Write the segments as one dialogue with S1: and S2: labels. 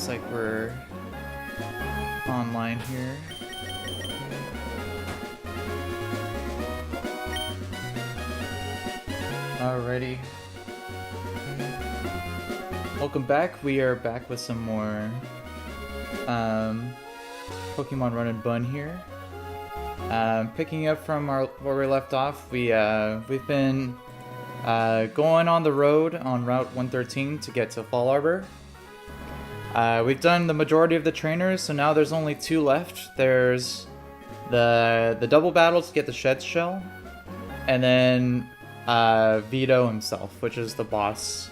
S1: Looks like we're online here. Alrighty. Welcome back. We are back with some more Pokemon Run&Bun here. Picking up from where we left off, we've been going on the road on Route 113 to get to Fall Arbor. We've done the majority of the trainers, so now there's only 2 left. There's the double battle to get the Shed Shell, and then Vito himself, which is the boss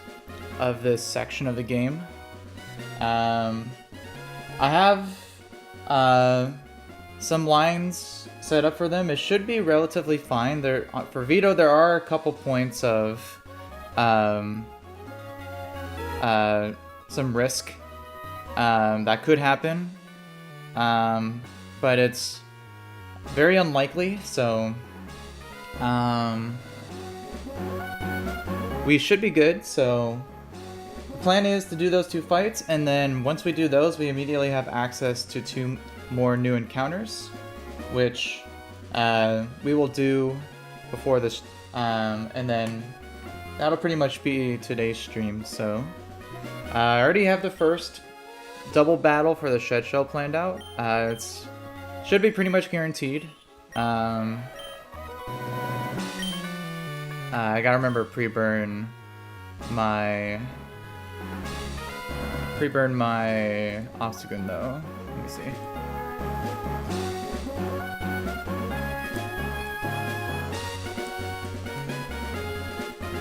S1: of this section of the game. I have some lines set up for them. It should be relatively fine. For Vito, there are a couple points of some risk that could happen, but it's very unlikely, so we should be good. So the plan is to do those 2 fights, and then once we do those, we immediately have access to 2 more new encounters, which we will do before this, and then that'll pretty much be today's stream. So I already have the first double battle for the Shed Shell planned out. It's should be pretty much guaranteed. I gotta remember pre-burn my Obstagoon though. Let me see.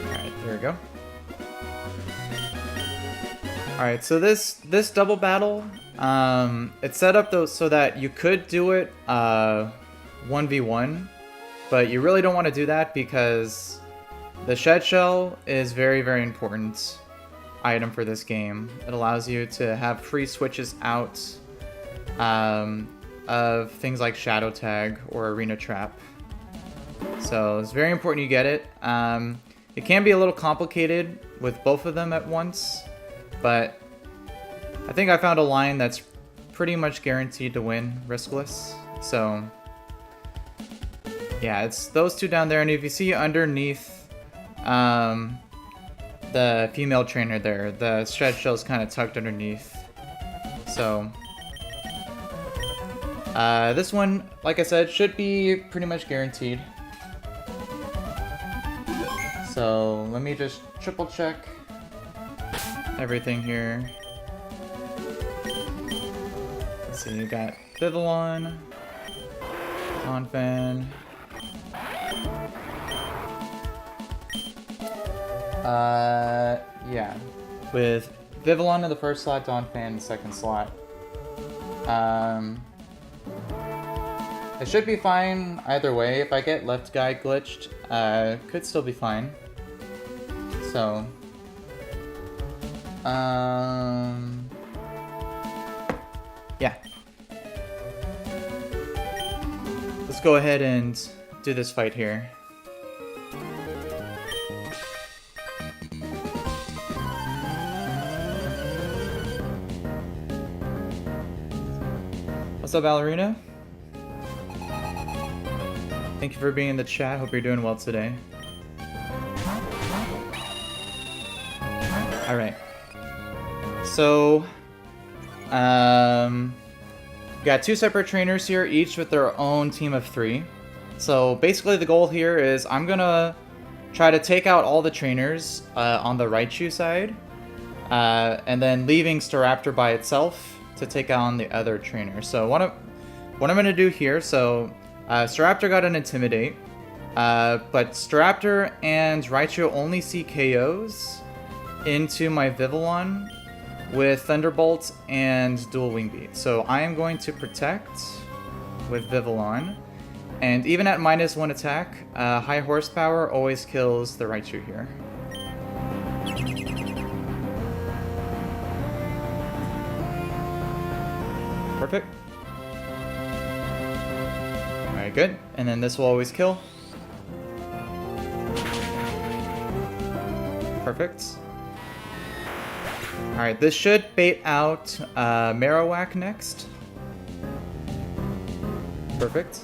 S1: Alright, there we go. Alright, so this double battle, it's set up though so that you could do it 1v1, but you really don't want to do that because the Shed Shell is very, very important item for this game. It allows you to have free switches out of things like Shadow Tag or Arena Trap. So it's very important you get it. It can be a little complicated with both of them at once, but I think I found a line that's pretty much guaranteed to win riskless. So yeah, it's those 2 down there, and if you see underneath the female trainer there, the Shed Shell is kind of tucked underneath. So this one, like I said, should be pretty much guaranteed. So let me just triple check everything here. Let's see, you got Vivillon, Donphan. Yeah, with Vivillon in the first slot, Donphan in the second slot. It should be fine either way. If I get left guy glitched, could still be fine. So, yeah. Let's go ahead and do this fight here. What's up, Ballerina? Thank you for being in the chat. Hope you're doing well today. Alright. So, got 2 separate trainers here, each with their own team of 3. So basically the goal here is I'm gonna try to take out all the trainers on the Raichu side, and then leaving Staraptor by itself to take on the other trainer. So what I'm gonna do here, so Staraptor got an Intimidate, but Staraptor and Raichu only see KOs into my Vivillon with Thunderbolt and Dual Wing Beat. So I am going to protect with Vivillon, and even at -1 attack, high horsepower always kills the Raichu here. Perfect. Alright, good. And then this will always kill. Perfect. Alright, this should bait out Marowak next. Perfect.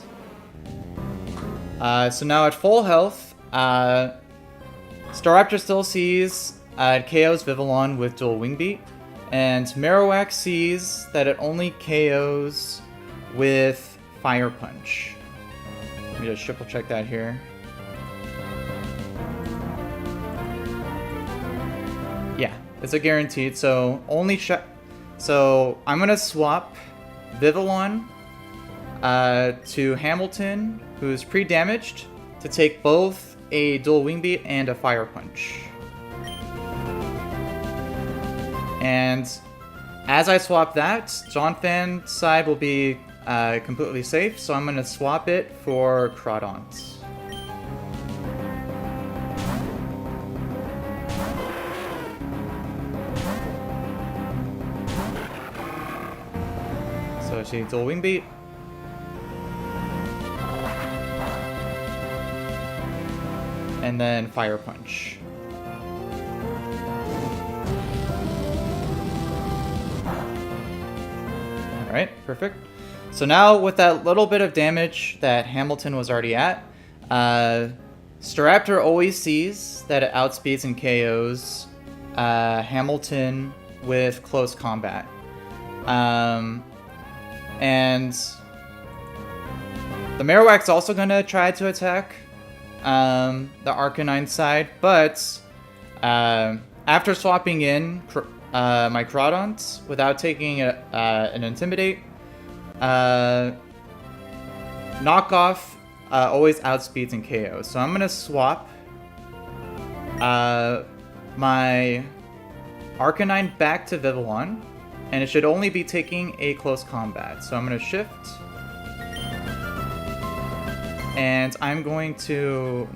S1: So now at full health, Staraptor still sees KOs Vivillon with dual Wing Beat, and Marowak sees that it only KOs with Fire Punch. Let me just triple check that here. Yeah, it's a guaranteed, so only so I'm gonna swap Vivillon to Hamilton, who's pre-damaged, to take both a dual Wing Beat and a Fire Punch. And as I swap that, Jonfan's side will be completely safe, so I'm going to swap it for Crawdont. So she dual Wing Beat. And then Fire Punch. Alright, perfect. So now with that little bit of damage that Hamilton was already at, Staraptor always sees that it outspeeds and KOs Hamilton with close combat. And the Marowak's also going to try to attack the Arcanine side, but after swapping in my Crawdont without taking an Intimidate, Knockoff always outspeeds and KOs. So I'm going to swap my Arcanine back to Vivillon, and it should only be taking a close combat. So I'm going to shift. And I'm going to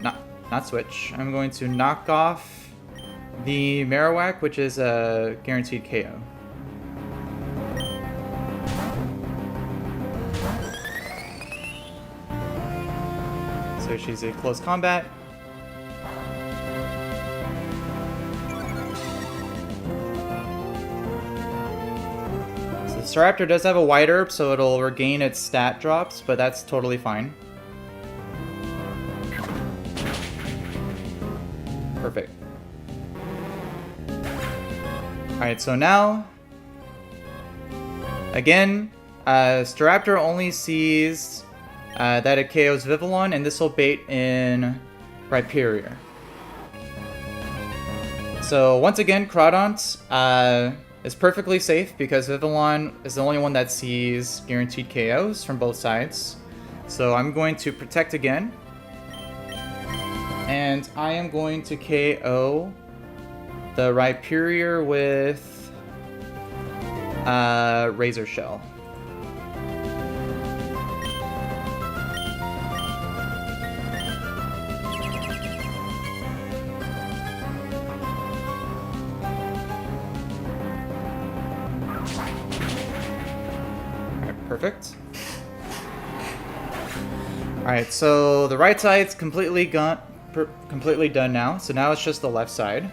S1: not switch. I'm going to knock off the Marowak, which is a guaranteed KO. So she's a close combat. So the Staraptor does have a White Herb, so it'll regain its stat drops, but that's totally fine. Perfect. Alright, so now, again, Staraptor only sees that it KOs Vivillon, and this will bait in Rhyperior. So once again, Crawdont is perfectly safe because Vivillon is the only one that sees guaranteed KOs from both sides. So I'm going to protect again. And I am going to KO the Rhyperior with Razor Shell. Alright, perfect. Alright, so the right side's completely done now. So now it's just the left side.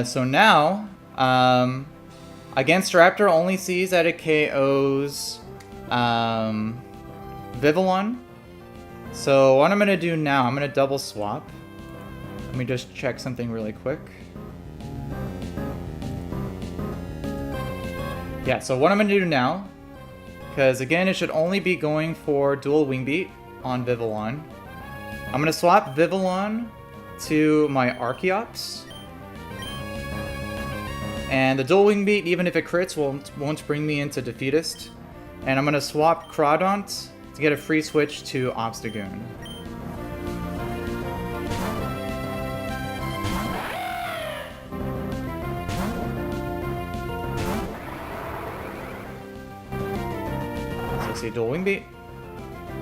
S1: So now, again, Staraptor only sees that it KOs Vivillon. So what I'm going to do now, I'm going to double swap. Let me just check something really quick. Yeah, so what I'm going to do now, because again, it should only be going for dual Wing Beat on Vivillon. I'm going to swap Vivillon to my Archeops. And the dual Wing Beat, even if it crits, won't bring me into Defeatist. And I'm going to swap Crawdont to get a free switch to Obstagoon. So see, dual Wing Beat.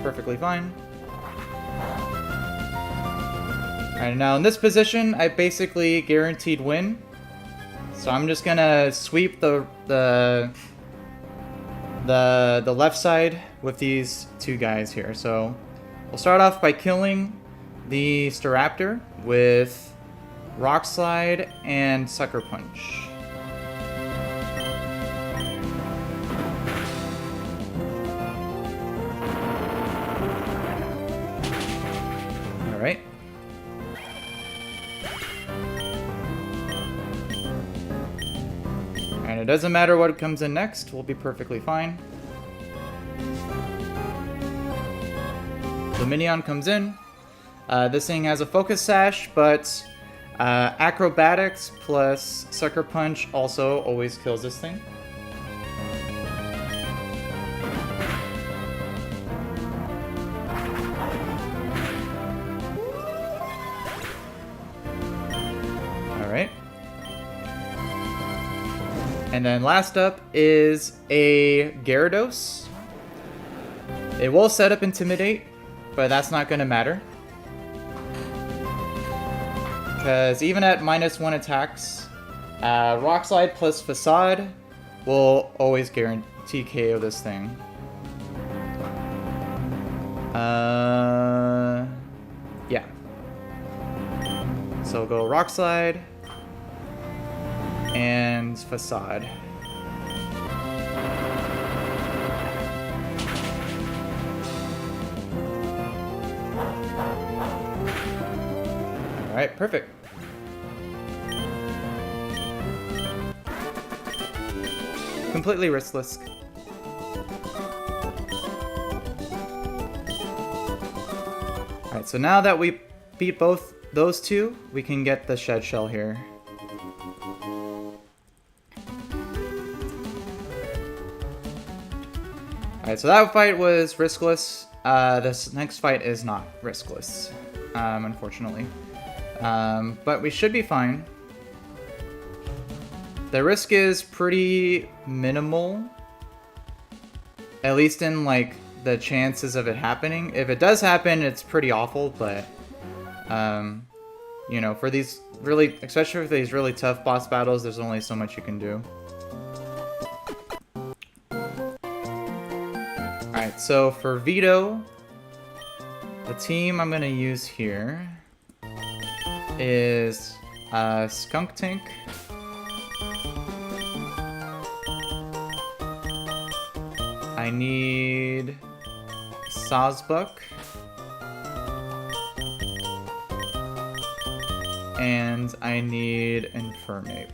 S1: Perfectly fine. Alright, now in this position, I basically guaranteed win. So I'm just gonna sweep the left side with these two guys here. So we'll start off by killing the Staraptor with Rock Slide and Sucker Punch. Alright, it doesn't matter what comes in next, we'll be perfectly fine. Luminion comes in. This thing has a focus sash, but acrobatics plus sucker punch also always kills this thing. Alright. And then last up is a Gyarados. It will set up Intimidate, but that's not going to matter. Because even at -1 attacks, Rock Slide plus Facade will always guarantee KO this thing. Yeah. So we'll go Rock Slide and Facade. Alright, perfect. Completely riskless. Alright, so now that we beat both those two, we can get the Shed Shell here. Alright, so that fight was riskless. This next fight is not riskless, unfortunately. But we should be fine. The risk is pretty minimal, at least in like the chances of it happening. If it does happen, it's pretty awful, but you know, for these really, especially for these really tough boss battles, there's only so much you can do. Alright, so for Vito, the team I'm gonna use here is Skunk Tank, I need Sawsbuck, and I need Infernape.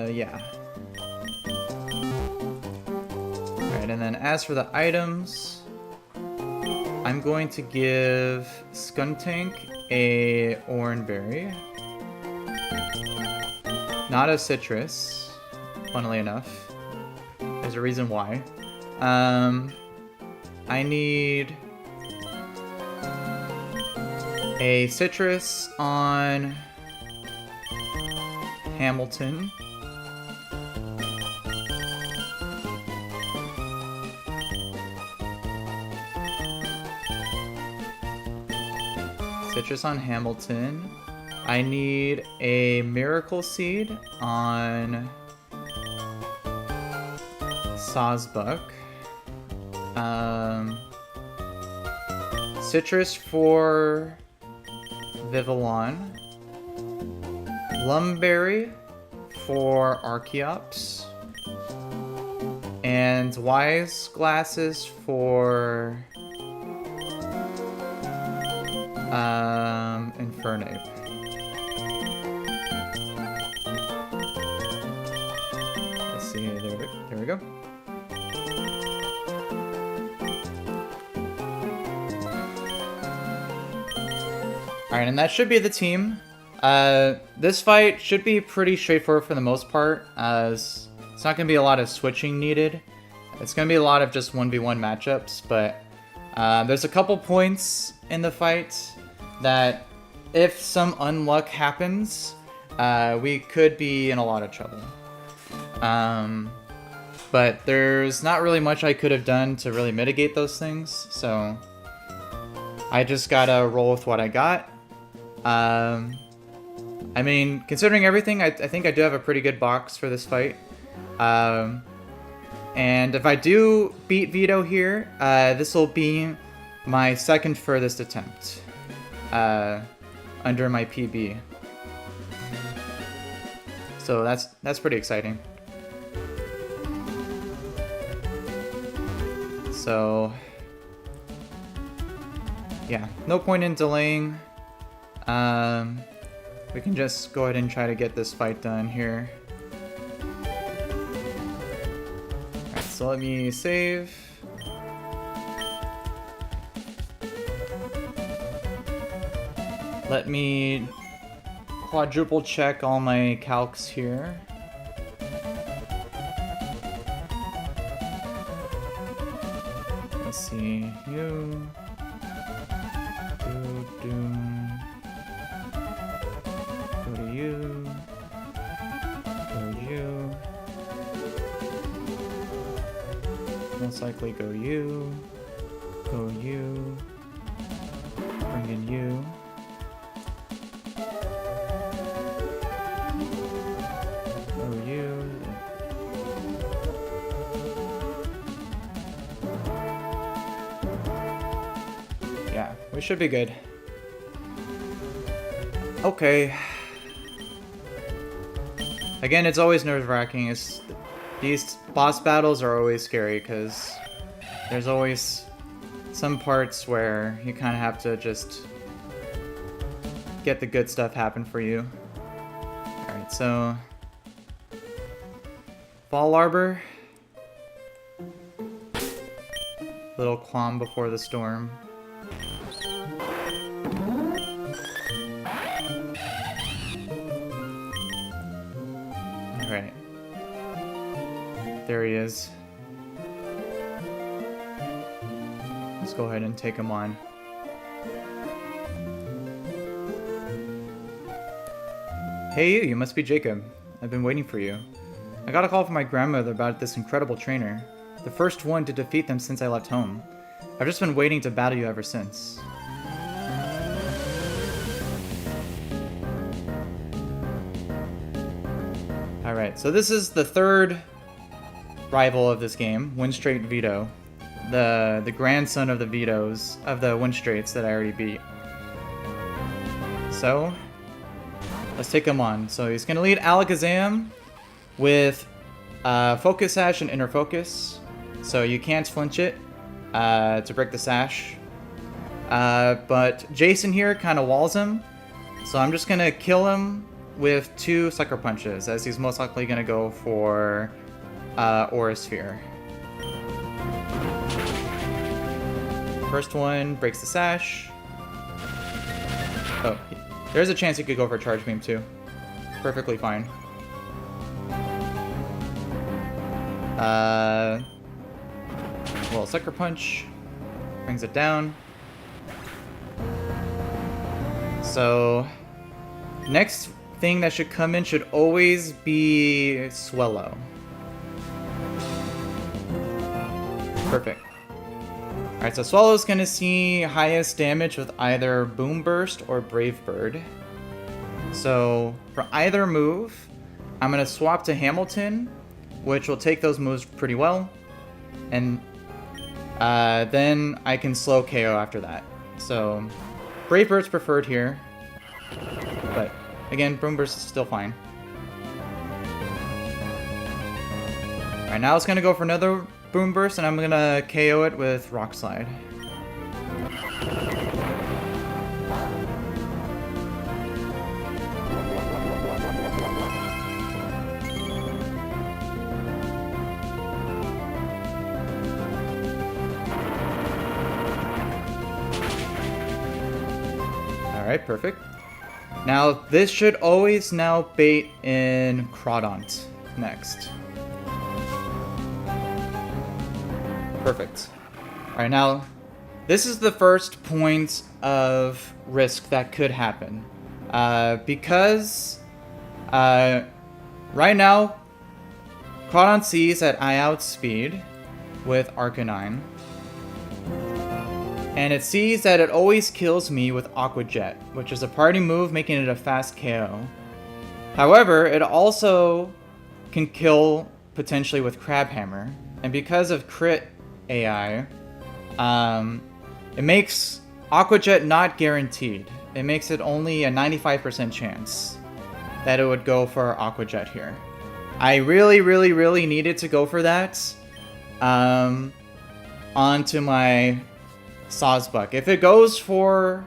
S1: Yeah. Alright, and then as for the items, I'm going to give Skuntank a Oranberry. Not a citrus, funnily enough. There's a reason why. I need a citrus on Hamilton. Citrus on Hamilton. I need a Miracle Seed on Sawsbuck. Citrus for Vivillon. Lumberry for Archeops. And Wise Glasses for Infernape. Let's see, there we go. Alright, and that should be the team. This fight should be pretty straightforward for the most part, as it's not going to be a lot of switching needed. It's going to be a lot of just 1v1 matchups, but there's a couple points in the fight that if some unluck happens, we could be in a lot of trouble. But there's not really much I could have done to really mitigate those things, so I just gotta roll with what I got. I mean, considering everything, I think I do have a pretty good box for this fight. And if I do beat Vito here, this will be my second furthest attempt under my PB. So that's pretty exciting. So yeah, no point in delaying. We can just go ahead and try to get this fight done here. Alright, so let me save. Let me quadruple check all my calcs here. Let's see, you, go to you, go to you, most likely go you, bring in you. Yeah, we should be good. Okay. Again, it's always nerve-wracking. These boss battles are always scary because there's always some parts where you kind of have to just get the good stuff happen for you. Alright, so Fall Arbor. Little calm before the storm. Alright. There he is. Let's go ahead and take him on. Hey you must be Jacob. I've been waiting for you. I got a call from my grandmother about this incredible trainer. The first one to defeat them since I left home. I've just been waiting to battle you ever since. Alright, so this is the third rival of this game, Winstrate Vito. The grandson of the Vitos, of the Winstrates that I already beat. So, let's take him on. So he's going to lead Alakazam with Focus Sash and Inner Focus. So you can't flinch it to break the Sash. But Jason here kind of walls him. So I'm just going to kill him with 2 Sucker Punches, as he's most likely going to go for Aura Sphere. First one breaks the Sash. Oh, there's a chance he could go for Charge Beam too. Perfectly fine. Well, Sucker Punch brings it down. So, next thing that should come in should always be Swellow. Perfect. Alright, so Swallow's gonna see highest damage with either Boom Burst or Brave Bird. So, for either move, I'm gonna swap to Hamilton, which will take those moves pretty well. And then I can slow KO after that. So, Brave Bird's preferred here. But, again, Boom Burst is still fine. Alright, now it's gonna go for another Boom Burst, and I'm gonna KO it with Rock Slide. Alright, perfect. Now, this should always now bait in Crawdont next. Perfect. Alright, now, this is the first point of risk that could happen. Because, right now, Crawdont sees that I outspeed with Arcanine. And it sees that it always kills me with Aqua Jet, which is a party move, making it a fast KO. However, it also can kill potentially with Crab Hammer. And because of crit AI, it makes Aqua Jet not guaranteed. It makes it only a 95% chance that it would go for Aqua Jet here. I really needed to go for that onto my Sawsbuck. If it goes for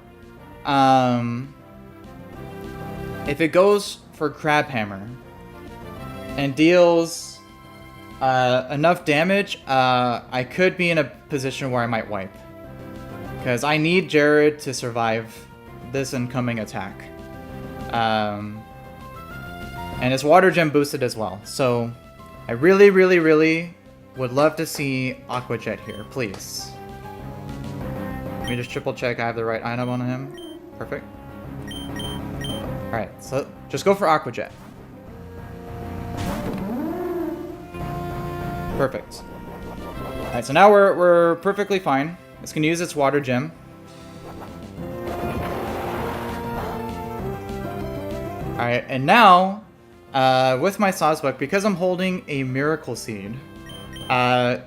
S1: if it goes for Crab Hammer and deals enough damage, I could be in a position where I might wipe. Because I need Jared to survive this incoming attack. And his Water Gem boosted as well. So I really, really, really would love to see Aqua Jet here, please. Let me just triple check I have the right item on him. Perfect. Alright, so just go for Aqua Jet. Perfect. Alright, so now we're perfectly fine. It's gonna use its Water Gem. Alright, and now, with my Sawsbuck, because I'm holding a Miracle Seed, the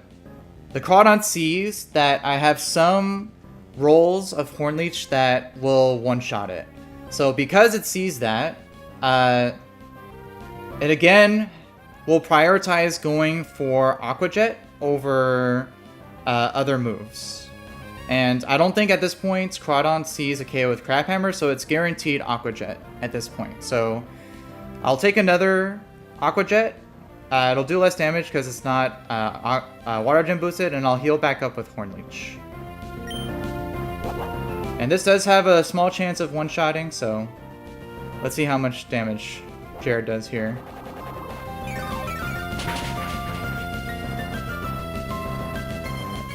S1: Crawdon sees that I have some rolls of Hornleech that will one-shot it. So because it sees that, it again will prioritize going for Aqua Jet over other moves. And I don't think at this point Crawdon sees a KO with Crab Hammer, so it's guaranteed Aqua Jet at this point. So I'll take another Aqua Jet. It'll do less damage because it's not Water Gem boosted, and I'll heal back up with Hornleech. And this does have a small chance of one-shotting, so let's see how much damage Jared does here.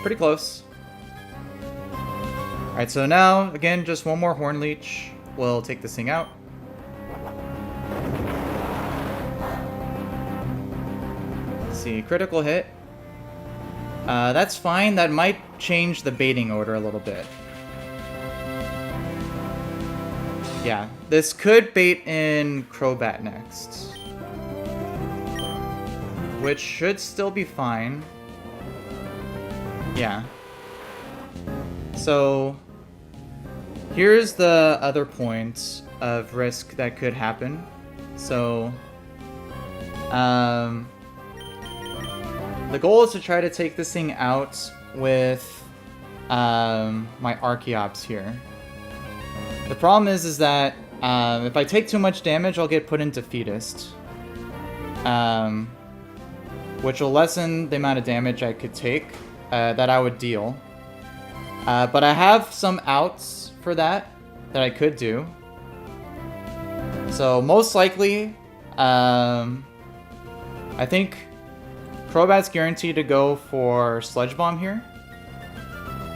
S1: Pretty close. Alright, so now, again, just one more Hornleech will take this thing out. Let's see, critical hit. That's fine. That might change the baiting order a little bit. Yeah, this could bait in Crobat next. Which should still be fine. Yeah. So here's the other point of risk that could happen. So the goal is to try to take this thing out with my Archeops here. The problem is that if I take too much damage, I'll get put into Furthest, which will lessen the amount of damage I could take that I would deal. But I have some outs for that I could do. So most likely, I think Crobat's guaranteed to go for Sludge Bomb here.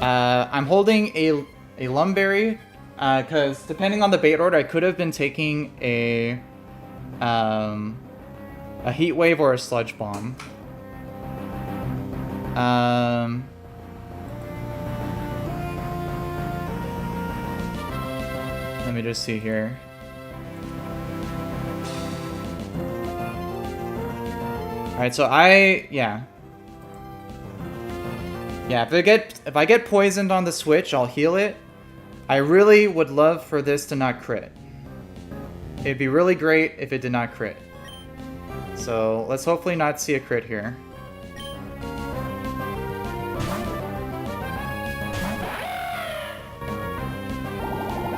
S1: I'm holding a Lumberry, because depending on the bait order, I could have been taking a Heat Wave or a Sludge Bomb. Let me just see here. Alright, so yeah, if I get poisoned on the switch, I'll heal it. I really would love for this to not crit. It'd be really great if it did not crit. So let's hopefully not see a crit here.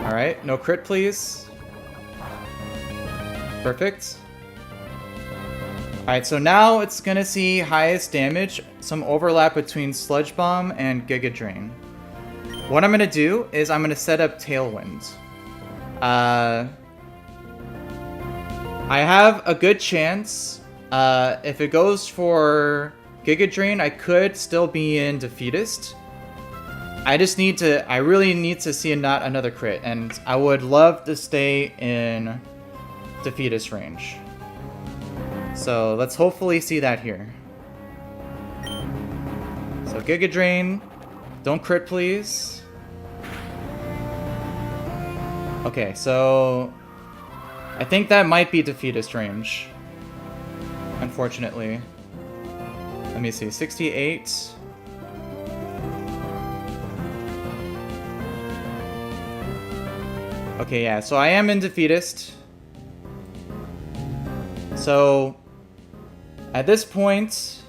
S1: Alright, no crit please. Perfect. Alright, so now it's gonna see highest damage, some overlap between Sludge Bomb and Giga Drain. What I'm gonna do is I'm gonna set up Tailwind. I have a good chance, if it goes for Giga Drain, I could still be in Defeatist. I really need to see not another crit, and I would love to stay in Defeatist range. So let's hopefully see that here. So Giga Drain, don't crit please. Okay, so I think that might be Defeatist range, unfortunately. Let me see, 68. Okay, yeah, so I am in Defeatist. So at this point,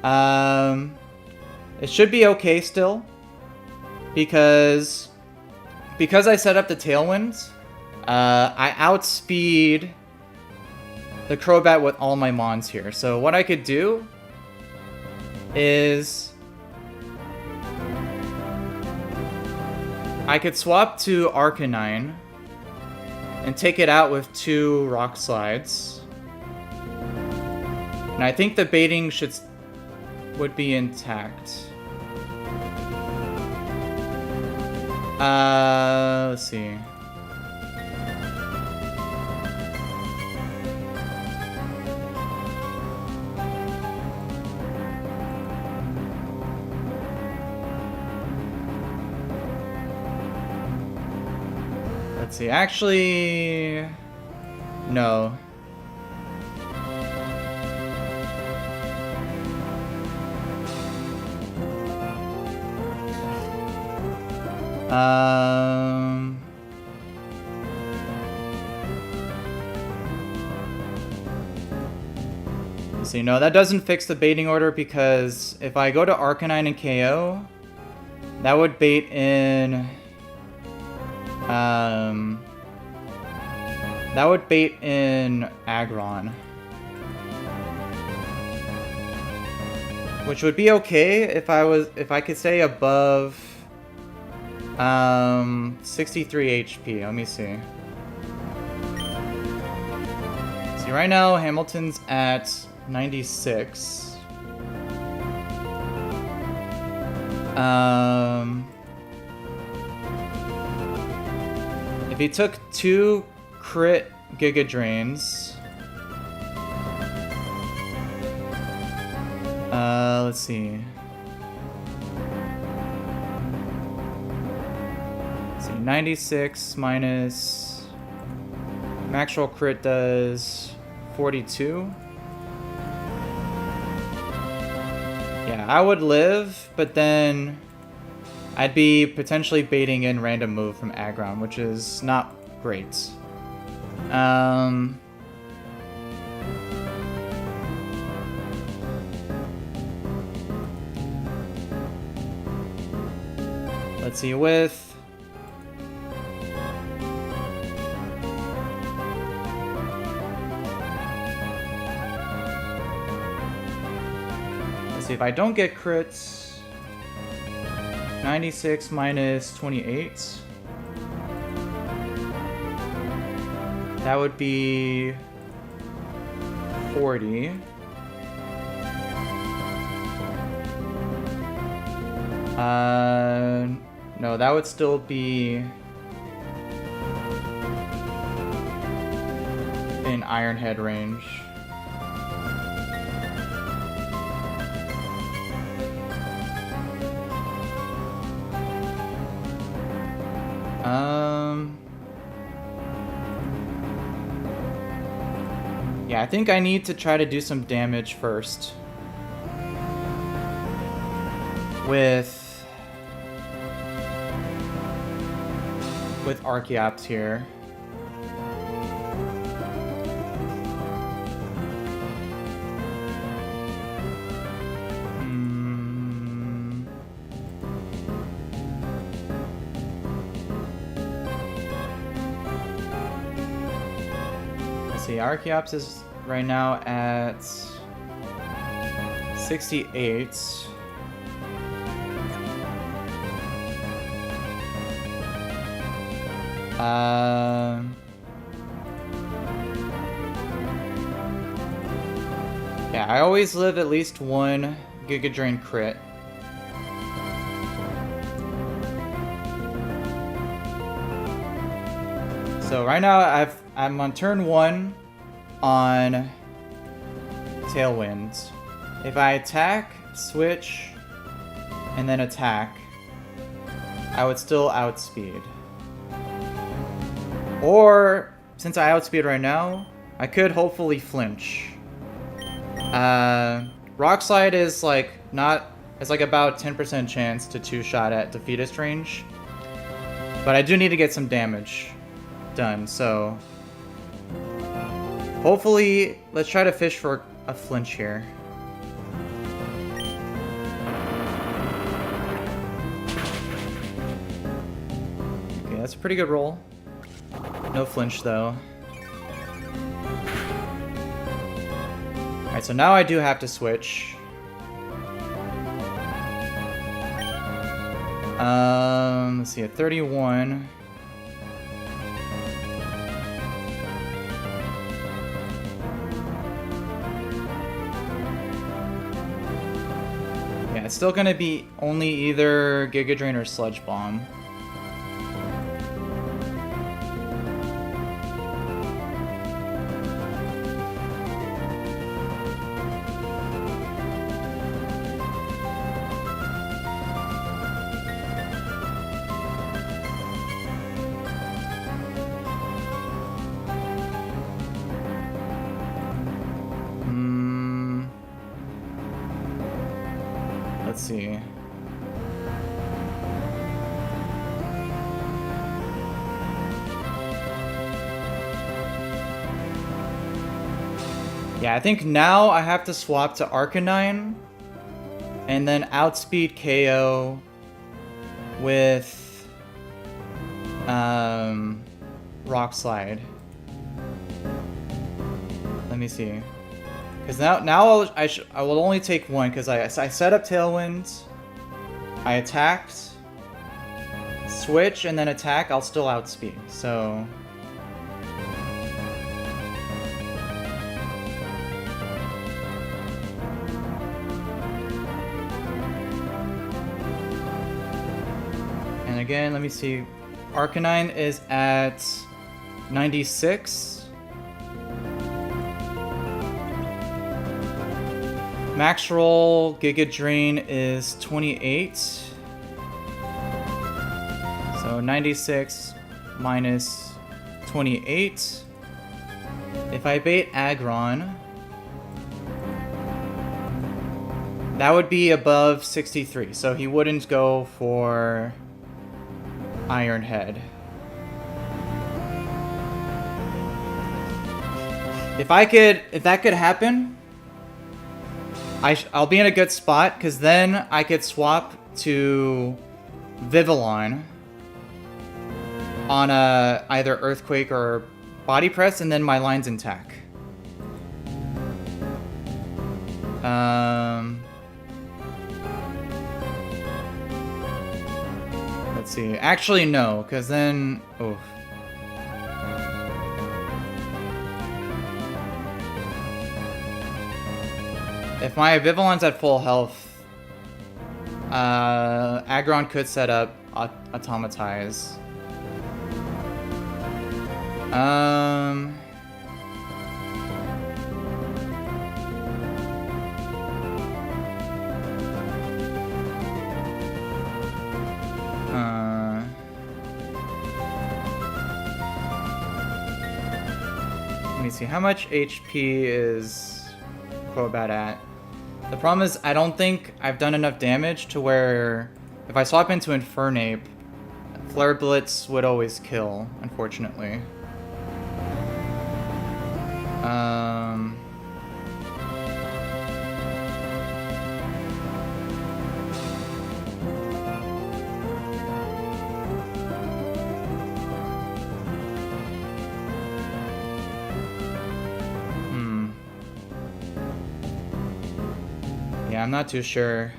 S1: it should be okay still, because I set up the Tailwind, I outspeed the Crobat with all my Mons here. So what I could do is I could swap to Arcanine and take it out with 2 Rock Slides. And I think the baiting would be intact. Let's see. Let's see, actually, no. Let's see, no, that doesn't fix the baiting order because if I go to Arcanine and KO, that would bait in... that would bait in Aggron. Which would be okay if I could stay above 63 HP. Let me see. See, right now Hamilton's at 96. If he took 2 crit Giga Drains, let's see. 96 minus max roll crit does 42. Yeah, I would live, but then I'd be potentially baiting in random move from Aggron, which is not great. Let's see, with... Let's see, if I don't get crits... 96 minus 28. That would be 40. No, that would still be in Iron Head range. Yeah, I think I need to try to do some damage first. With Archeops here. Archeops is right now at 68. Yeah, I always live at least 1 Giga Drain crit. So right now I'm on turn 1 on Tailwind. If I attack, switch, and then attack, I would still outspeed. Or, since I outspeed right now, I could hopefully flinch. Rock Slide is like it's like about 10% chance to 2-shot at defeatist range. But I do need to get some damage done, so hopefully let's try to fish for a flinch here. Okay, that's a pretty good roll. No flinch though. Alright, so now I do have to switch. Let's see, at 31. Yeah, it's still gonna be only either Giga Drain or Sludge Bomb. Let's see. Yeah, I think now I have to swap to Arcanine and then outspeed KO with Rock Slide. Let me see. Because now I will only take one because I set up Tailwind, I attacked, switch, and then attack. I'll still outspeed. So and again, let me see. Arcanine is at 96. Max roll Giga Drain is 28. So 96 minus 28. If I bait Aggron, that would be above 63. So he wouldn't go for Iron Head. If that could happen, I'll be in a good spot, because then I could swap to Vivillon on either Earthquake or Body Press, and then my line's intact. Let's see. Actually, no, because then... Oh. If my Vivillon's at full health, Aggron could set up Automatize. Let me see, how much HP is Crobat at? The problem is, I don't think I've done enough damage to where if I swap into Infernape, Flare Blitz would always kill, unfortunately. Yeah, I'm not too sure.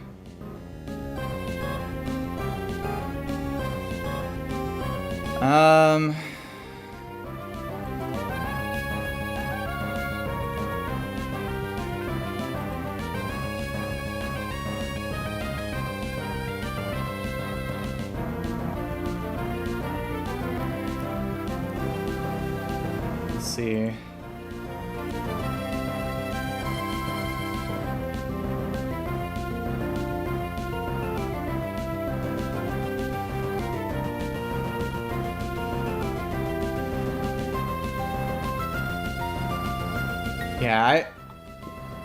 S1: Let's see. Yeah,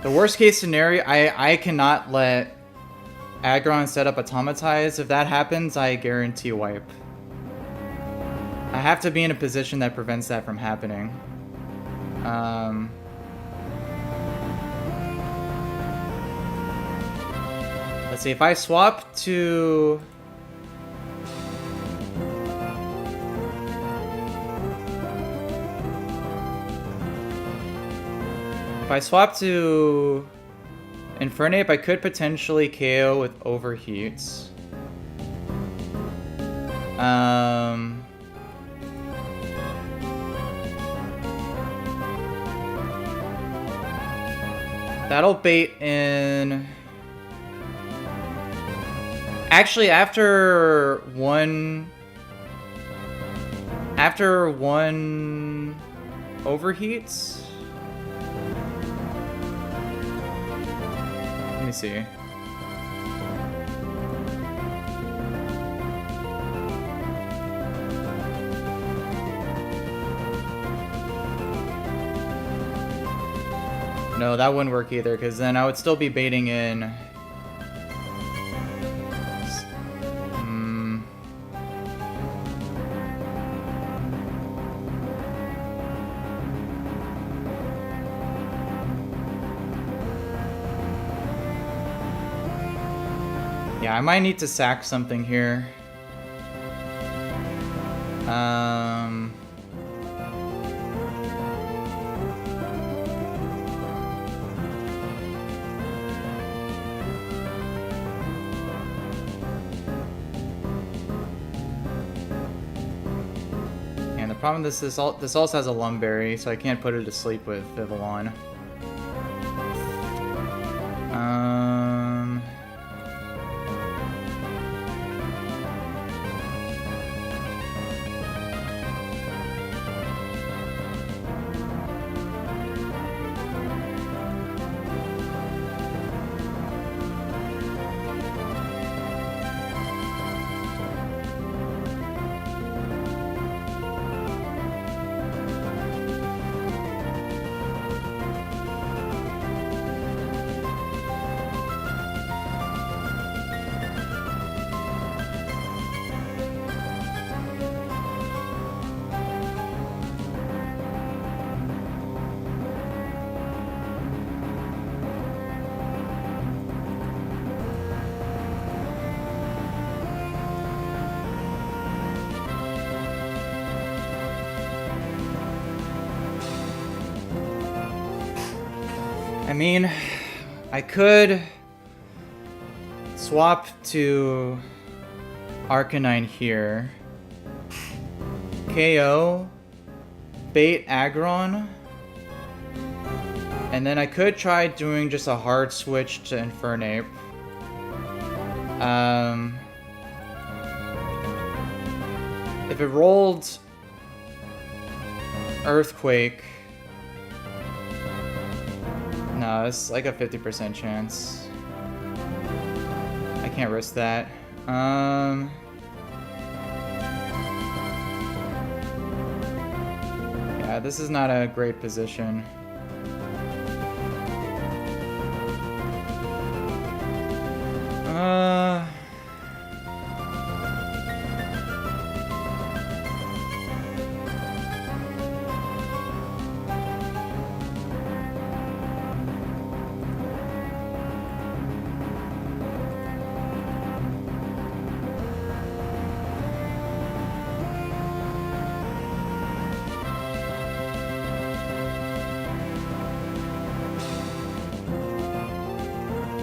S1: the worst case scenario, I cannot let Aggron set up Automatize. If that happens, I guarantee wipe. I have to be in a position that prevents that from happening. Let's see, if I swap to... If I swap to Infernape, I could potentially KO with Overheats. That'll bait in... Actually, after one Overheats? Let me see. No, that wouldn't work either, because then I would still be baiting in... Yeah, I might need to sack something here. And the problem is this also has a Lumberry, so I can't put it to sleep with Vivillon. I mean, I could swap to Arcanine here, KO, bait Aggron, and then I could try doing just a hard switch to Infernape. If it rolled Earthquake, no, it's like a 50% chance. I can't risk that. Yeah, this is not a great position.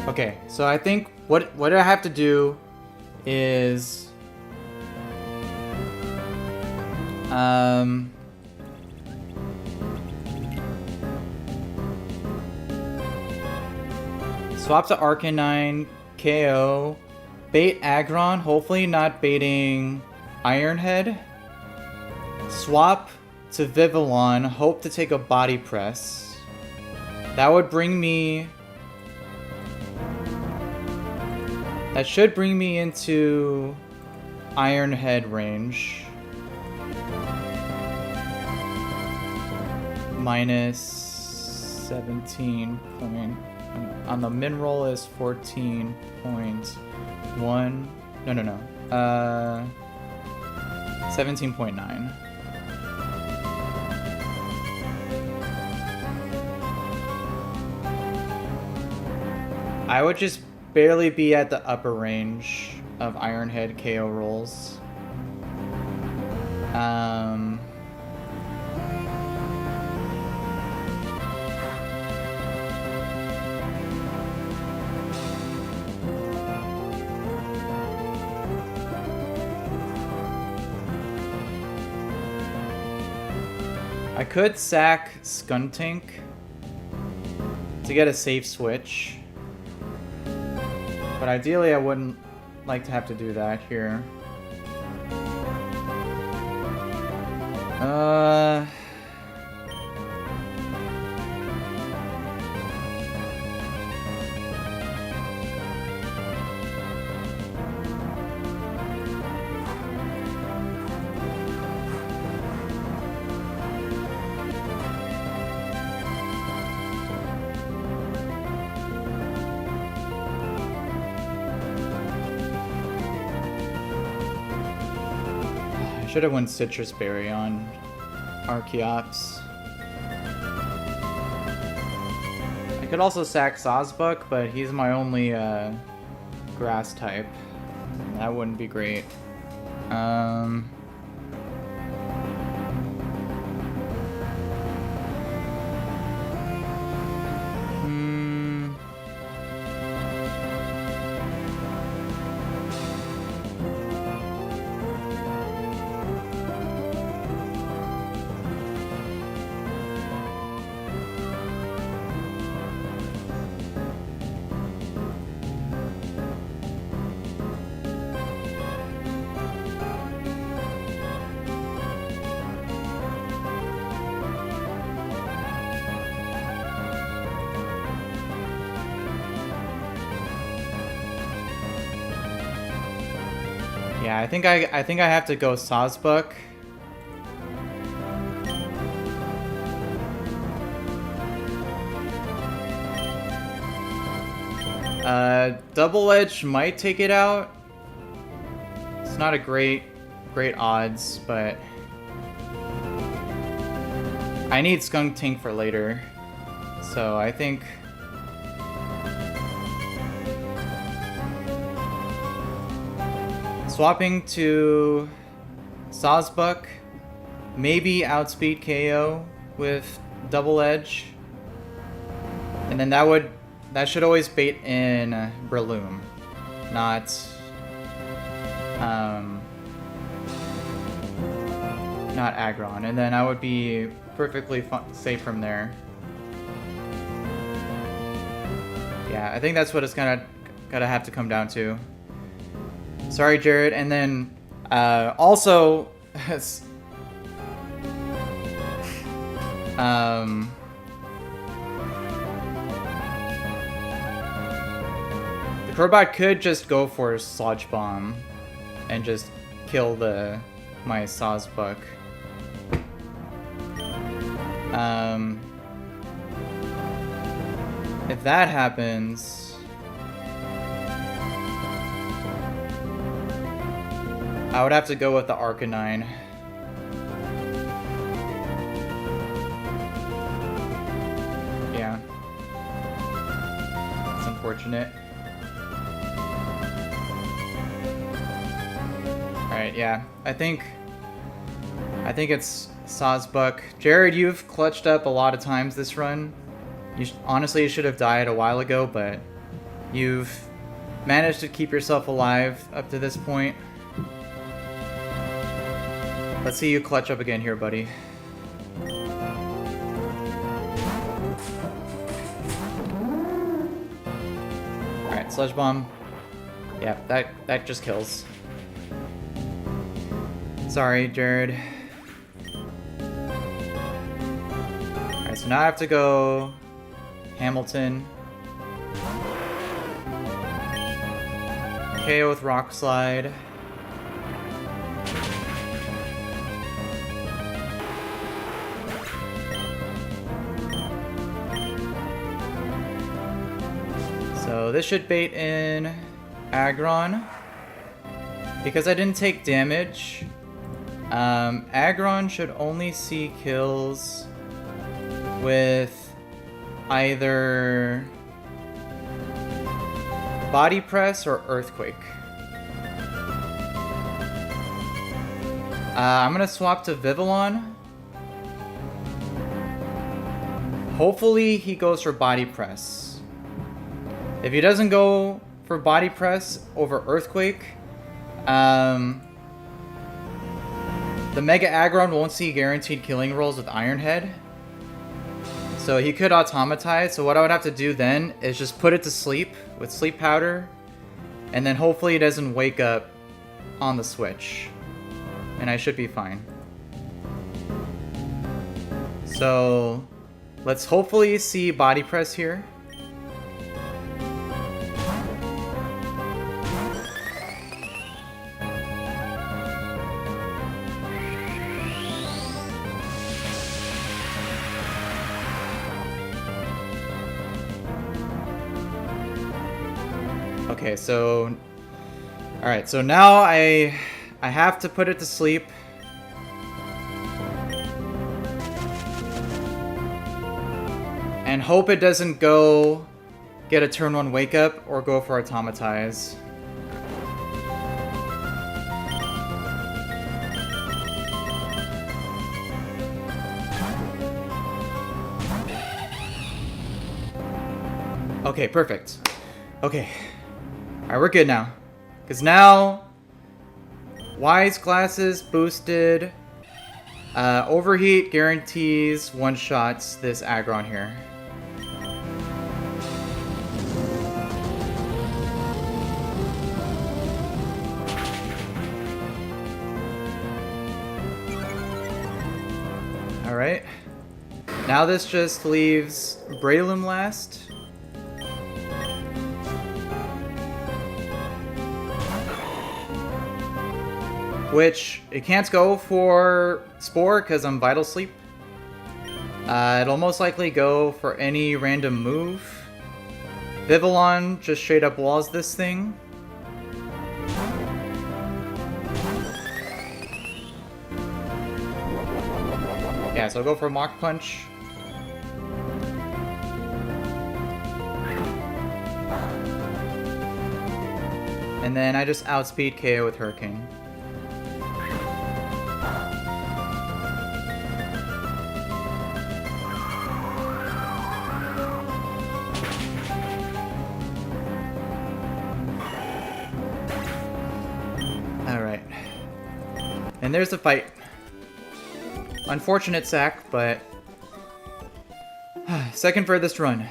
S1: Okay, so I think what I have to do is swap to Arcanine, KO, bait Aggron, hopefully not baiting Ironhead, swap to Vivillon, hope to take a Body Press. That would bring me... That should bring me into Ironhead range. Minus 17 point... On the min roll is 14.1... No. 17.9. I would just barely be at the upper range of Ironhead KO rolls. I could sack Skuntank to get a safe switch. But ideally I wouldn't like to have to do that here. Should have went Citrus Berry on Archeops. I could also sack Sawsbuck, but he's my only grass type. That wouldn't be great. Yeah, I think I have to go Sawsbuck. Double Edge might take it out. It's not a great odds, but I need Skuntank for later. So I think swapping to Sawsbuck, maybe outspeed KO with Double Edge, and then that should always bait in Breloom, not Aggron, and then I would be perfectly safe from there. Yeah, I think that's what it's gotta have to come down to. Sorry, Jared. And then also, the Crowbot could just go for Sludge Bomb and just kill my Sawsbuck. If that happens, I would have to go with the Arcanine. Yeah. It's unfortunate. Alright, yeah. I think it's Sawsbuck. Jared, you've clutched up a lot of times this run. Honestly, you should have died a while ago, but you've managed to keep yourself alive up to this point. Let's see you clutch up again here, buddy. Alright, Sludge Bomb. Yeah, that just kills. Sorry, Jared. Alright, so now I have to go Hamilton. KO with Rock Slide. So this should bait in Aggron. Because I didn't take damage, Aggron should only see kills with either Body Press or Earthquake. I'm gonna swap to Vivillon. Hopefully he goes for Body Press. If he doesn't go for Body Press over Earthquake, the Mega Aggron won't see guaranteed killing rolls with Iron Head. So he could automatize, so what I would have to do then is just put it to sleep with Sleep Powder, and then hopefully it doesn't wake up on the switch. And I should be fine. So let's hopefully see Body Press here. Okay, so alright, so now I have to put it to sleep. And hope it doesn't go get a turn 1 wake up or go for automatize. Okay, perfect. Okay. Alright, we're good now. Because now, Wise Glasses boosted. Overheat guarantees one-shots this Aggron here. Alright. Now this just leaves Breloom last. Which, it can't go for Spore because I'm Vital Sleep. It'll most likely go for any random move. Vivillon just straight up walls this thing. Yeah, so I'll go for Mach Punch. And then I just outspeed KO with Hurricane. Alright. And there's the fight. Unfortunate sack, but second furthest run.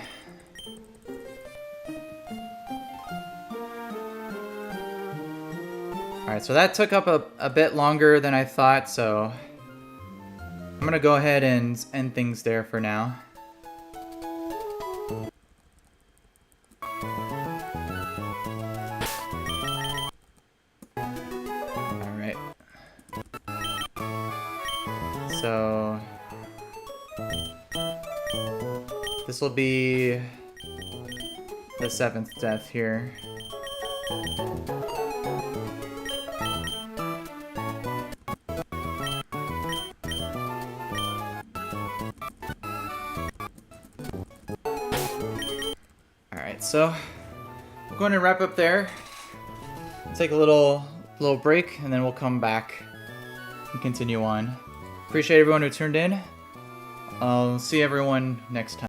S1: Alright, so that took up a bit longer than I thought, so I'm gonna go ahead and end things there for now. Alright. So this will be the 7th death here. Alright, so I'm going to wrap up there. Take a little break and then we'll come back and continue on. Appreciate everyone who tuned in. I'll see everyone next time.